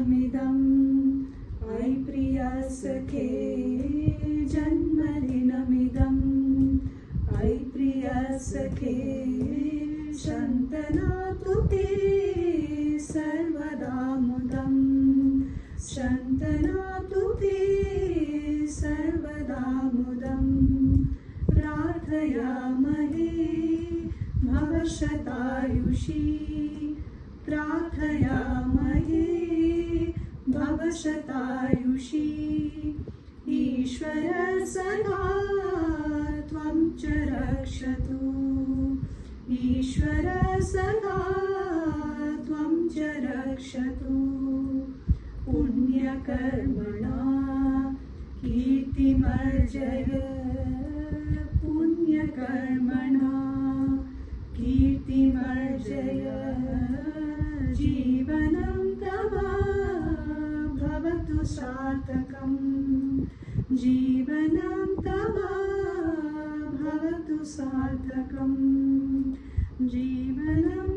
जन्मदिनमिदं ऐ प्रिया सखे जन्मदिनमिदं ऐ प्रिया सखे शन्तनातु ते सर्वदा मुदं शन्तनातु ते सर्वदा मुदं प्रार्थयामहे भवशतायुषी प्रार्थयामहे भवशतायुषी ईश्वर सदा त्वं च रक्षतु ईश्वर सदा त्वं च रक्षतु पुण्यकर्मणा कीर्तिमर्जय पुण्यकर्मणा कीर्तिमर्जय जीवनं तव भवतु सार्थकं जीवनं तव भवतु सार्थकं जीवनं